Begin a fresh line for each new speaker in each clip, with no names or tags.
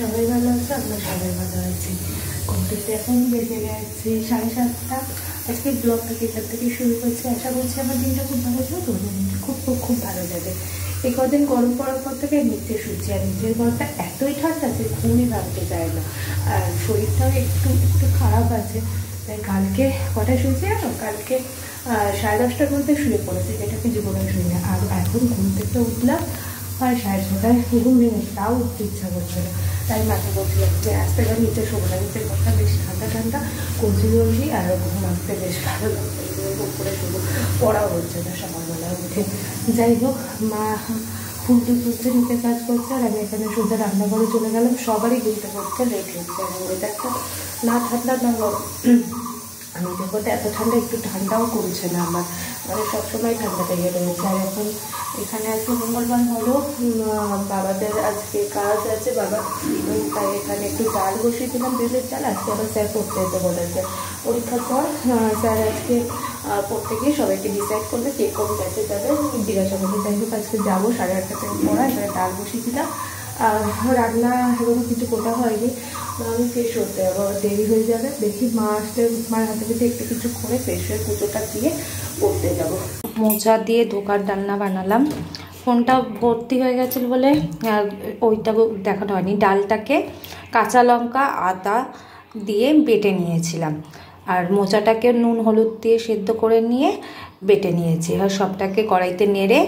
সবাই ভালো আছে, আমরা সবাই ভালো আছি। ঘড়িতে এখন বেজে গেছে 7:30। আজকে ব্লগটাকে এখান থেকে শুরু করছি। আশা করছি আমার দিনটা খুব ভালো যাবে, তোমাদের দিনটা খুব খুব খুব ভালো যাবে। এই কদিন গরম পড়ার পর থেকে নিচে শুচ্ছি, আর নিচের ঘরটা এতই ঠান্ডা যে ঘুমই ভাঙতে চায় না, আর শরীরটাও একটু একটু খারাপ আছে। তাই কালকে কটায় শুয়েছি জানো? কালকে 10:30টার মধ্যে শুয়ে পড়েছি, যেটাকে জীবনে শুই না। আর এখন ঘুম থেকে উঠলাম আর 6:30টায় ঘুম ভেঙেছে, তাও উঠতে ইচ্ছা করছে না। তাই মাকে বলছিলাম যে আজকে এবার নিচে শোবো না, নিচের ঘরটা বেশ ঠান্ডা ঠান্ডা, কচি জলদি আর ঘুম আসতে বেশ ভালো লাগছে, উপরে শুধু পড়াও হচ্ছে না সকালবেলা উঠে। যাই হোক, মা ফুলটি তুলতে নিচে কাজ করছে, আর আমি এখানে সোজা রান্নাঘরে চলে গেলাম। সবারই ঘুরতে করতে লেট হচ্ছে, আর ওয়েদারটা না ঠান্ডা না গরম। আমি দেখো তো এত ঠান্ডা, একটু ঠান্ডাও করছে না আমার, মানে সবসময় ঠান্ডাটা ইয়ে রয়েছে। আর এখন এখানে আজকে মঙ্গলবার হলো, বাবাদের আজকে কাজ আছে, বাবা তাই এখানে একটু চাল বসিয়ে দিলাম, বেলের চাল। আজকে আবার স্যার পড়তে যেতে বলেছে পরীক্ষার পর। স্যার আজকে পড়তে গিয়ে সবাইকে ডিসাইড করবে কে কোন ব্যাচে যাবে, জিজ্ঞাসা করবে। যাই হোক, আজকে যাবো 8:30টায় পড়া। এখানে ডাল বসিয়ে দিলাম, রান্না এখনো কিছু কোটা হয়নি, আমি ফ্রেশ হতে যাবো, দেরি হয়ে যাবে। দেখি মা আসতে, মার হাতে পিঠে একটু কিছু করে ফ্রেশ হয়ে পুজোটা দিয়ে পড়তে যাবো। মোচা দিয়ে ধোকার ডালনা বানালাম। ফোনটা ভর্তি হয়ে গেছিলো বলে ওইটা দেখানো হয়নি। ডালটাকে কাঁচা লঙ্কা আদা দিয়ে বেটে নিয়েছিলাম, আর মোচাটাকে নুন হলুদ দিয়ে সেদ্ধ করে নিয়ে বেটে নিয়েছি। আর সবটাকে কড়াইতে নেড়ে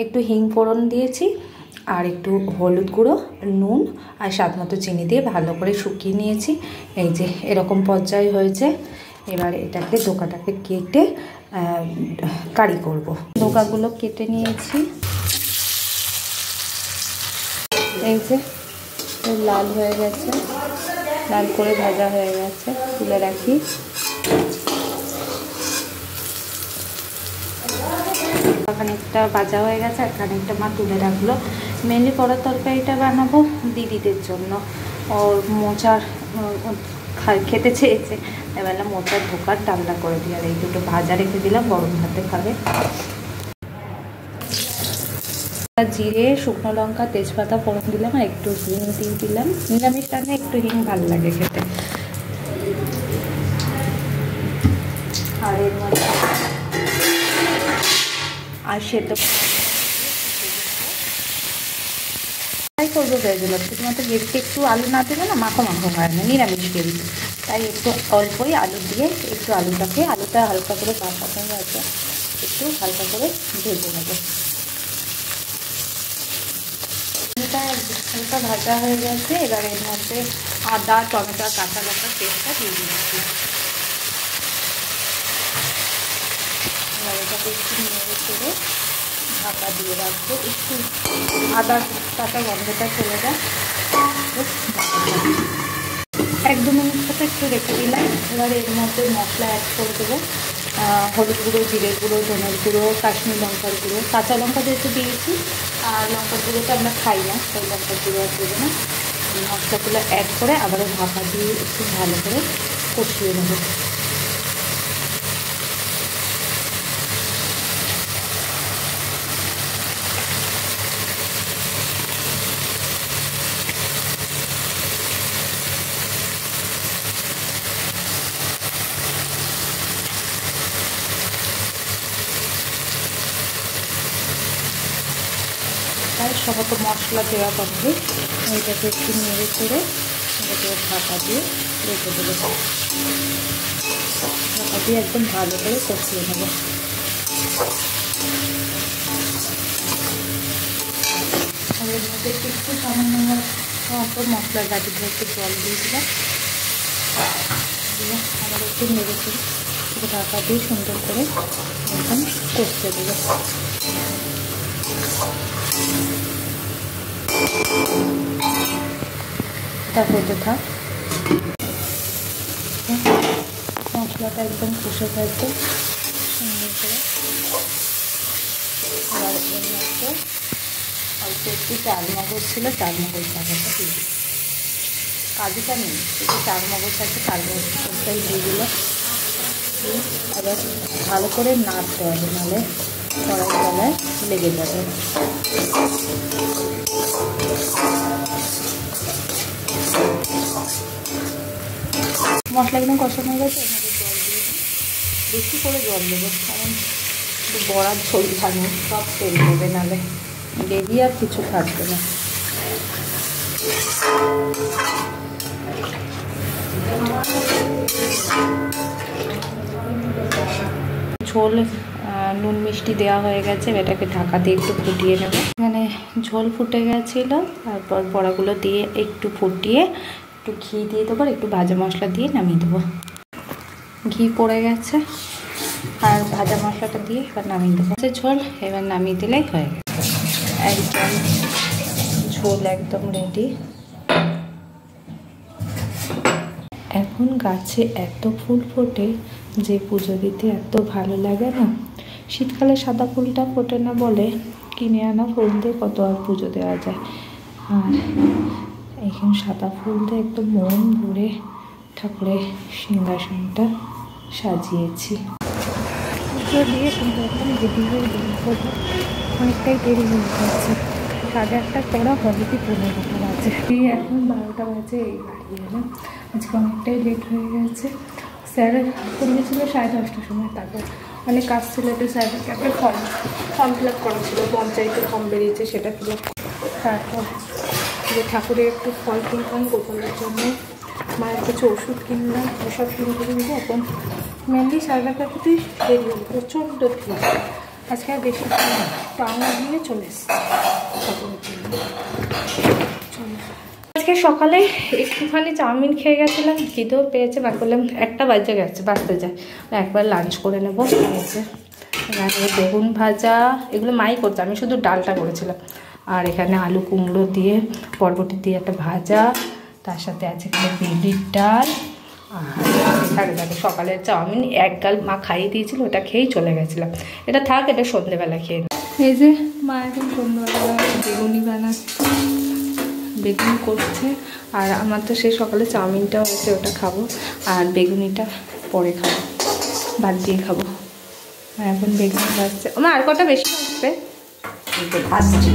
একটু হিং ফোড়ন দিয়েছি, আর একটু হলুদ গুঁড়ো, নুন আর স্বাদ মতো চিনি দিয়ে ভালো করে শুকিয়ে নিয়েছি। এই যে এরকম পর্যায়ে হয়েছে। এবার এটাকে ধোকাটাকে কেটে কারি করব। ধোকাগুলো কেটে নিয়েছি, এই যে লাল হয়ে গেছে, লাল করে ভাজা হয়ে গেছে, তুলে রাখি। খানিকটা ভাজা হয়ে গেছে, আর খানিকটা মা তুলে রাখলো। মেনলি পরের তরকারিটা বানাবো দিদিদের জন্য, ওর মোচার খেতে চেয়েছে, এবার মোচার ধোকার ডালনা করে দিই। আর এই দুটো ভাজা রেখে দিলাম, গরম ভাতে খাবে। জিরে, শুকনো লঙ্কা, তেজপাতা ফোড়ন দিলাম, আর একটু হিং দিয়ে দিলাম। নিরামিষ রান্না একটু হিং ভালো লাগে খেতে। আর এর মধ্যে আর সেদ্ধ ফ্রাই করবো ভেজেলাম, শুধুমাত্র গ্রেভিতে একটু আলু না দিলে না মাখো মাখো হয় না, নিরামিষ গ্রেভি। তাই একটু অল্পই আলু দিয়ে একটু আলুটা হালকা করে ভাজা হয়ে আছে, একটু হালকা করে ভেজে নেবো। আলুটা হালকা ভাজা হয়ে গেছে, এবার এর মধ্যে আদা, টমেটো, কাঁচা লঙ্কার পেস্টটা দিয়ে দিচ্ছি। এবার এটাকে একটু নেড়ে চেড়ে ঢাকা দিয়ে রাখবো, একটু আদা কাঁচা গন্ধটা চলে যায়। 1-2 মিনিট মতো একটু রেখে দিলাম। এবার এর মধ্যে মশলা অ্যাড করে দেবো, হলুদ গুঁড়ো, জিরের গুঁড়ো, ধনের গুঁড়ো, কাশ্মীর লঙ্কার গুঁড়ো, কাঁচা লঙ্কা যেহেতু দিয়েছি, আর লঙ্কার গুঁড়োটা আমরা খাই না, সেই লঙ্কার গুঁড়ো আর দেবো না। মশলাগুলো অ্যাড করে আবারও ঢাকা দিয়ে একটু ভালো করে কষিয়ে নেবো। সমস্ত মশলা দেওয়া কমপ্লিট, এইটাকে একটু নেড়ে করে এটাকে ঢাকা দিয়ে রেখে দেবো। ঢাকা দিয়ে একদম ভালো করে কষিয়ে নেব। আর এর মধ্যে একটু সামান্য মশলার বাটিতে একটু জল দিয়ে দিলাম, দিয়ে আবার একটু নেড়ে করে ঢাকা দিয়ে সুন্দর করে একদম কষতে দেবো। এটা হতে থাক, মশলাটা একদম কষে গেছে সুন্দর করে। এবার এর মধ্যে অল্প একটু চারমগজ ছিল, চারমগজ টাকাটা দিয়ে দিই, কাজুটা নেই, একটু চারমগজ আছে, চারমগজটাই দিয়ে দিল। এবার ভালো করে নাড়তে হবে, নাহলে কড়াই তলায় লেগে যাবে। মশলা একদম কষানো হয়ে গেছে, এর মধ্যে জল দিয়ে বেশি করে জল দেবো, কারণ বড়ার ঝোল খানো সব তেল দেবে, নাহলে গ্রেভি আর কিছু থাকবে না। ঝোল নুন মিষ্টি দেওয়া হয়ে গেছে, এটাকে ঢাকা দিয়ে একটু ফুটিয়ে নেব। এখানে ঝোল ফুটে গেছিলো, তারপর বড়াগুলো দিয়ে একটু ফুটিয়ে একটু ঘি দিয়ে দেবো, একটু ভাজা মশলা দিয়ে নামিয়ে দেবো। ঘি পড়ে গেছে আর ভাজা মশলাটা দিয়ে এবার নামিয়ে দেবো। ঝোল এবার নামিয়ে দিলেই হয়ে গেছে, একদম ঝোল একদম রেডি। এখন গাছে এত ফুল ফোটে যে পুজো দিতে এত ভালো লাগে না। শীতকালে সাদা ফুলটা ফোটে না বলে কিনে আনা ফুল দিয়ে কত আর পুজো দেওয়া যায়, আর এখানে সাদা ফুল দিয়ে একদম মন ভরে ঠাকুরের সিংহাসনটা সাজিয়েছি। পুজো দিয়ে কিন্তু এখন রেডি হয়ে বেরোবো, অনেকটাই দেরি হয়ে যাচ্ছে, 11:30 পড়া অলরেডি 15টা বাজে। এখন 12টা বাজে, এই বাড়ি এলাম। আজকে অনেকটাই লেট হয়ে গেছে। স্যার করিয়েছিল 10:30টার সময়, তারপর অনেক কাজ ছিল, একটু স্যারের একটা ফর্ম ফিল আপ করা ছিল, পঞ্চায়েতে ফর্ম বেরিয়েছে সেটা ফিল আপ। তারপর যে ঠাকুরের একটু ফল কিনলাম গোপালের জন্য, মায়ের কিছু ওষুধ কিনলাম, ওসব কিনতে এখন মেনলি সারাটা কাকুতেই দেরি হলো, প্রচণ্ড ভিড়। আজকে আর বেশি টাউন দিয়ে চলে এসেছি ঠাকুরের জন্য। আজকে সকালে একটুখানি চাউমিন খেয়ে গেছিলাম, খিদেও পেয়েছে, বা করলাম 1টা বাজে গেছে, বাজতে যায়, একবার লাঞ্চ করে নেবো। হয়েছে এখানে বেগুন ভাজা, এগুলো মাই করছে, আমি শুধু ডালটা করেছিলাম। আর এখানে আলু কুমড়ো দিয়ে বরবটি দিয়ে একটা ভাজা, তার সাথে আছে এখানে বিউলির ডাল। আর এখানে সকালের চাউমিন 1 গাল মা খাইয়ে দিয়েছিল, ওটা খেয়েই চলে গেছিলাম। এটা থাক, এটা সন্ধ্যেবেলা খেয়ে। এই যে মা এখন সন্ধ্যেবেলা বেগুনি বানাচ্ছে, বেগুনি করছে, আর আমার তো সেই সকালে চাউমিনটাও হয়েছে, ওটা খাবো, আর বেগুনিটা পরে খাবো, ভাত দিয়ে খাবো। এখন বেগুনি ভাজছে, আমার আর কটা বেশি আসবে ভাজছি।